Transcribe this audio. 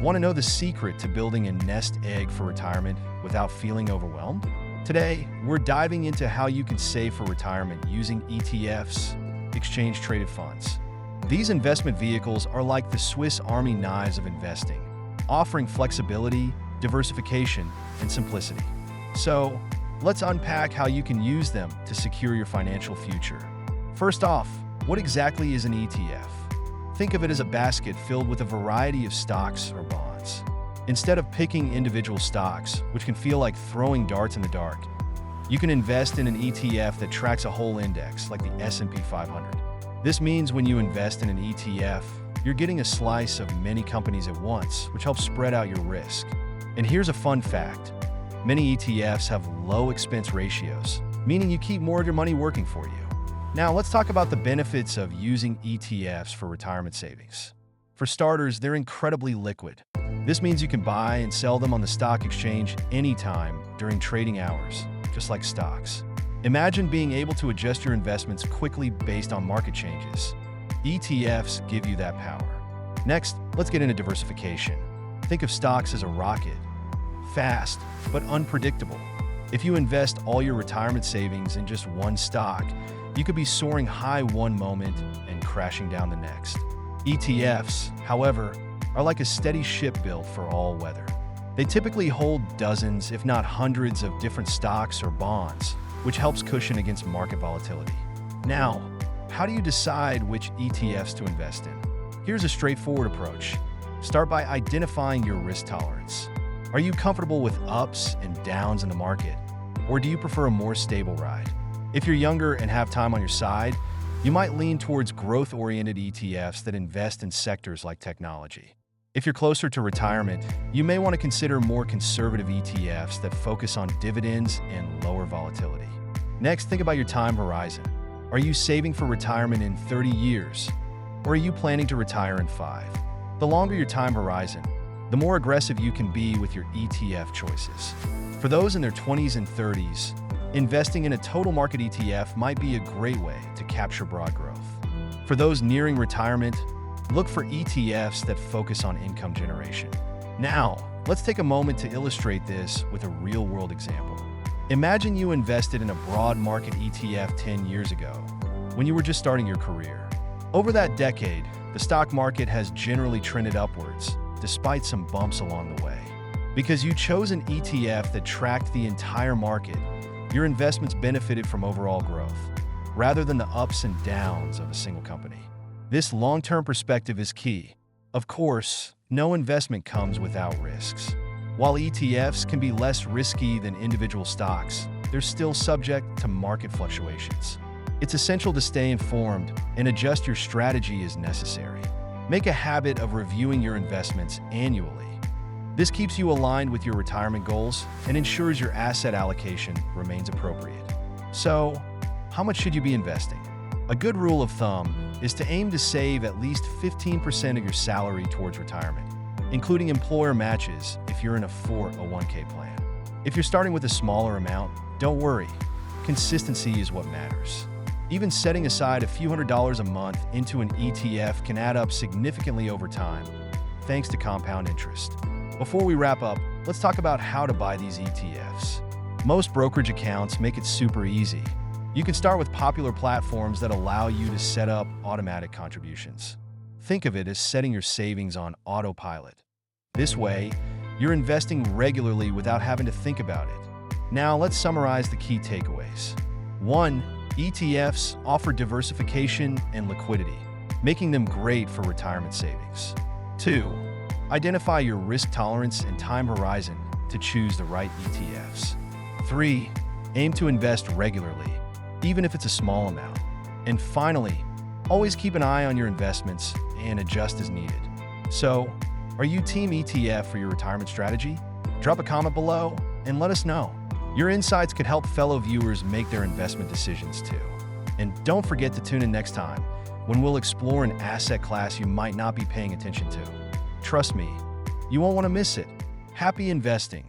Want to know the secret to building a nest egg for retirement without feeling overwhelmed? Today, we're diving into how you can save for retirement using ETFs, exchange-traded funds. These investment vehicles are like the Swiss Army knives of investing, offering flexibility, diversification, and simplicity. So, let's unpack how you can use them to secure your financial future. First off, what exactly is an ETF? Think of it as a basket filled with a variety of stocks or bonds. Instead of picking individual stocks, which can feel like throwing darts in the dark, you can invest in an ETF that tracks a whole index, like the S&P 500. This means when you invest in an ETF, you're getting a slice of many companies at once, which helps spread out your risk. And here's a fun fact. Many ETFs have low expense ratios, meaning you keep more of your money working for you. Now, let's talk about the benefits of using ETFs for retirement savings. For starters, they're incredibly liquid. This means you can buy and sell them on the stock exchange anytime during trading hours, just like stocks. Imagine being able to adjust your investments quickly based on market changes. ETFs give you that power. Next, let's get into diversification. Think of stocks as a rocket. Fast, but unpredictable. If you invest all your retirement savings in just one stock, you could be soaring high one moment and crashing down the next. ETFs, however, are like a steady ship built for all weather. They typically hold dozens, if not hundreds, of different stocks or bonds, which helps cushion against market volatility. Now, how do you decide which ETFs to invest in? Here's a straightforward approach. Start by identifying your risk tolerance. Are you comfortable with ups and downs in the market, or do you prefer a more stable ride? If you're younger and have time on your side, you might lean towards growth-oriented ETFs that invest in sectors like technology. If you're closer to retirement, you may want to consider more conservative ETFs that focus on dividends and lower volatility. Next, think about your time horizon. Are you saving for retirement in 30 years, or are you planning to retire in 5? The longer your time horizon, the more aggressive you can be with your ETF choices. For those in their 20s and 30s, investing in a total market ETF might be a great way to capture broad growth. For those nearing retirement, look for ETFs that focus on income generation. Now, let's take a moment to illustrate this with a real-world example. Imagine you invested in a broad market ETF 10 years ago, when you were just starting your career. Over that decade, the stock market has generally trended upwards, despite some bumps along the way. Because you chose an ETF that tracked the entire market, your investments benefited from overall growth, rather than the ups and downs of a single company. This long-term perspective is key. Of course, no investment comes without risks. While ETFs can be less risky than individual stocks, they're still subject to market fluctuations. It's essential to stay informed and adjust your strategy as necessary. Make a habit of reviewing your investments annually. This keeps you aligned with your retirement goals and ensures your asset allocation remains appropriate. So, how much should you be investing? A good rule of thumb is to aim to save at least 15% of your salary towards retirement, including employer matches if you're in a 401k plan. If you're starting with a smaller amount, don't worry. Consistency is what matters. Even setting aside a few $100s a month into an ETF can add up significantly over time, thanks to compound interest. Before we wrap up, let's talk about how to buy these ETFs. Most brokerage accounts make it super easy. You can start with popular platforms that allow you to set up automatic contributions. Think of it as setting your savings on autopilot. This way, you're investing regularly without having to think about it. Now, let's summarize the key takeaways. 1. ETFs offer diversification and liquidity, making them great for retirement savings. 2. Identify your risk tolerance and time horizon to choose the right ETFs. 3. Aim to invest regularly, even if it's a small amount. And finally, always keep an eye on your investments and adjust as needed. So, are you team ETF for your retirement strategy? Drop a comment below and let us know. Your insights could help fellow viewers make their investment decisions too. And don't forget to tune in next time when we'll explore an asset class you might not be paying attention to. Trust me, you won't want to miss it. Happy investing!